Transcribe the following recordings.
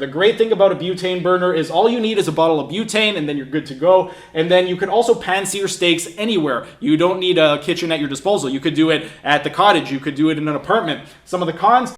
The great thing about a butane burner is all you need is a bottle of butane and then you're good to go. And then you can also pan sear steaks anywhere. You don't need a kitchen at your disposal. You could do it at the cottage. You could do it in an apartment. Some of the cons.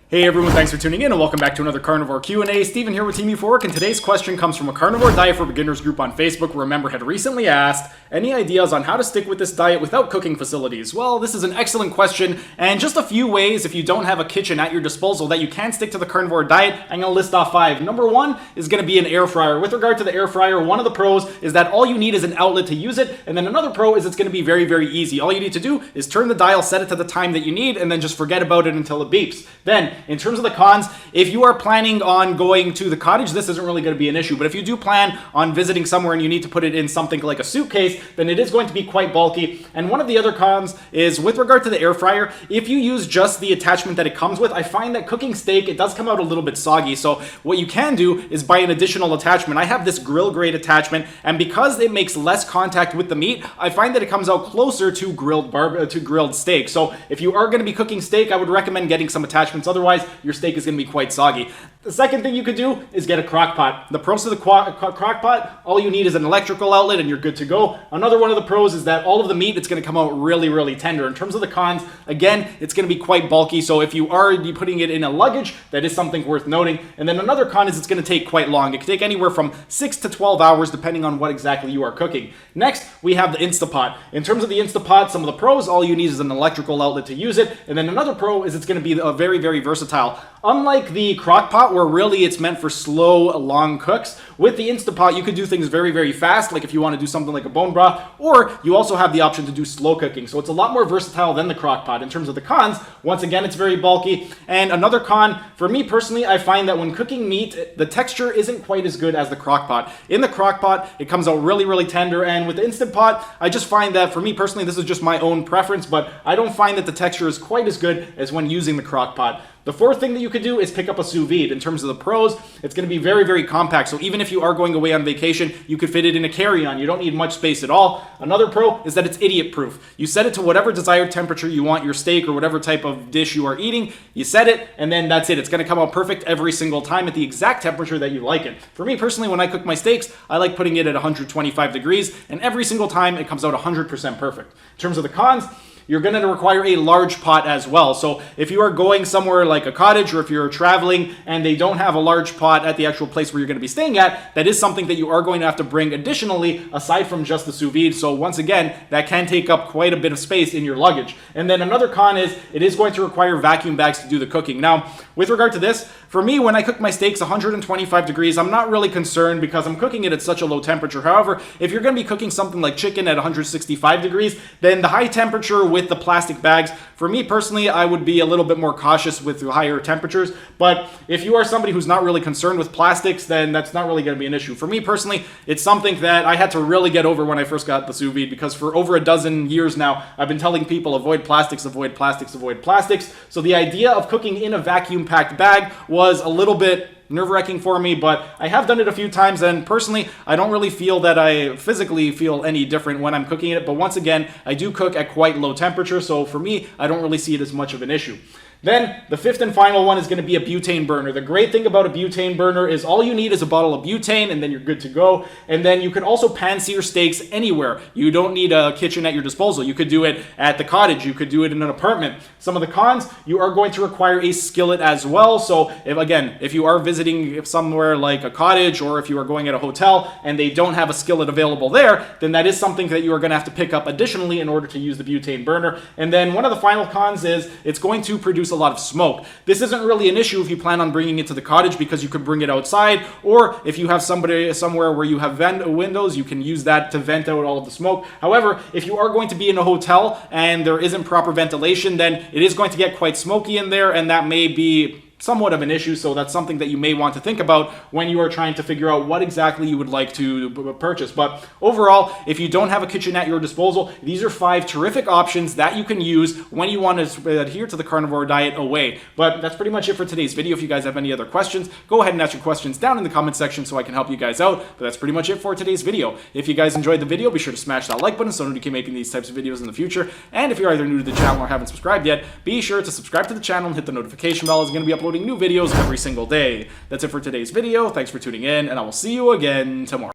Hey everyone, thanks for tuning in and welcome back to another Carnivore Q&A. Steven here with Team Euphoric, and today's question comes from a Carnivore Diet for Beginners group on Facebook, where a member had recently asked, any ideas on how to stick with this diet without cooking facilities? Well, this is an excellent question, and just a few ways, if you don't have a kitchen at your disposal, that you can stick to the Carnivore Diet. I'm going to list off 5. Number 1 is going to be an air fryer. With regard to the air fryer, one of the pros is that all you need is an outlet to use it, and then another pro is it's going to be very, very easy. All you need to do is turn the dial, set it to the time that you need, and then just forget about it until it beeps. Then, in terms of the cons, if you are planning on going to the cottage, this isn't really going to be an issue. But if you do plan on visiting somewhere and you need to put it in something like a suitcase, then it is going to be quite bulky. And one of the other cons is with regard to the air fryer, if you use just the attachment that it comes with, I find that cooking steak, it does come out a little bit soggy. So what you can do is buy an additional attachment. I have this grill grade attachment, and because it makes less contact with the meat, I find that it comes out closer to grilled steak. So if you are going to be cooking steak, I would recommend getting some attachments. Otherwise, your steak is going to be quite soggy. The second thing you could do is get a crock pot. The pros of the crock pot, all you need is an electrical outlet and you're good to go. Another one of the pros is that all of the meat, it's going to come out really, really tender. In terms of the cons, again, it's going to be quite bulky. So if you are putting it in a luggage, that is something worth noting. And then another con is it's going to take quite long. It could take anywhere from 6 to 12 hours depending on what exactly you are cooking. Next, we have the Instapot. In terms of the Instapot, some of the pros, all you need is an electrical outlet to use it. And then another pro is it's going to be very, very versatile. Unlike the crock pot, where really it's meant for slow, long cooks, with the Instapot, you could do things very, very fast, like if you want to do something like a bone broth, or you also have the option to do slow cooking. So it's a lot more versatile than the crock pot. In terms of the cons, once again, it's very bulky. And another con, for me personally, I find that when cooking meat, the texture isn't quite as good as the crock pot. In the crock pot, it comes out really, really tender. And with the Instant Pot, I just find that for me personally, this is just my own preference, but I don't find that the texture is quite as good as when using the crock pot. The fourth thing that you could do is pick up a sous vide. In terms of the pros, it's going to be very, very compact. So even if you are going away on vacation, you could fit it in a carry-on. You don't need much space at all. Another pro is that it's idiot-proof. You set it to whatever desired temperature you want your steak or whatever type of dish you are eating. You set it, and then that's it. It's going to come out perfect every single time at the exact temperature that you like it. For me personally, when I cook my steaks, I like putting it at 125 degrees, and every single time it comes out 100% perfect. In terms of the cons, you're going to require a large pot as well. So if you are going somewhere like a cottage, or if you're traveling and they don't have a large pot at the actual place where you're going to be staying at, that is something that you are going to have to bring additionally aside from just the sous vide. So once again, that can take up quite a bit of space in your luggage. And then another con is it is going to require vacuum bags to do the cooking. Now, with regard to this, for me, when I cook my steaks 125 degrees, I'm not really concerned because I'm cooking it at such a low temperature. However, if you're going to be cooking something like chicken at 165 degrees, then the high temperature with the plastic bags, for me personally, I would be a little bit more cautious with higher temperatures. But if you are somebody who's not really concerned with plastics, then that's not really going to be an issue. For me personally, it's something that I had to really get over when I first got the sous vide, because for over a dozen years now, I've been telling people avoid plastics, avoid plastics, avoid plastics. So the idea of cooking in a vacuum-packed bag was a little bit nerve-wracking for me, but I have done it a few times, and personally, I don't really feel that I physically feel any different when I'm cooking it. But once again, I do cook at quite low temperature, so for me, I don't really see it as much of an issue. Then, the fifth and final one is going to be a butane burner. The great thing about a butane burner is all you need is a bottle of butane, and then you're good to go. And then you can also pan sear steaks anywhere. You don't need a kitchen at your disposal. You could do it at the cottage. You could do it in an apartment. Some of the cons, you are going to require a skillet as well. So, if you are visiting somewhere like a cottage, or if you are going at a hotel and they don't have a skillet available there, then that is something that you are going to have to pick up additionally in order to use the butane burner. And then one of the final cons is it's going to produce a lot of smoke. This isn't really an issue if you plan on bringing it to the cottage, because you could bring it outside, or if you have somebody somewhere where you have windows, you can use that to vent out all of the smoke. However, if you are going to be in a hotel and there isn't proper ventilation, then it is going to get quite smoky in there, and that may be somewhat of an issue, so that's something that you may want to think about when you are trying to figure out what exactly you would like to purchase. But overall, if you don't have a kitchen at your disposal, these are 5 terrific options that you can use when you want to adhere to the carnivore diet away. But that's pretty much it for today's video. If you guys have any other questions, go ahead and ask your questions down in the comment section so I can help you guys out. But that's pretty much it for today's video. If you guys enjoyed the video, be sure to smash that like button so that we can keep making these types of videos in the future. And if you're either new to the channel or haven't subscribed yet, be sure to subscribe to the channel and hit the notification bell, as I'm going to be uploading new videos every single day. That's it for today's video. Thanks for tuning in, and I will see you again tomorrow.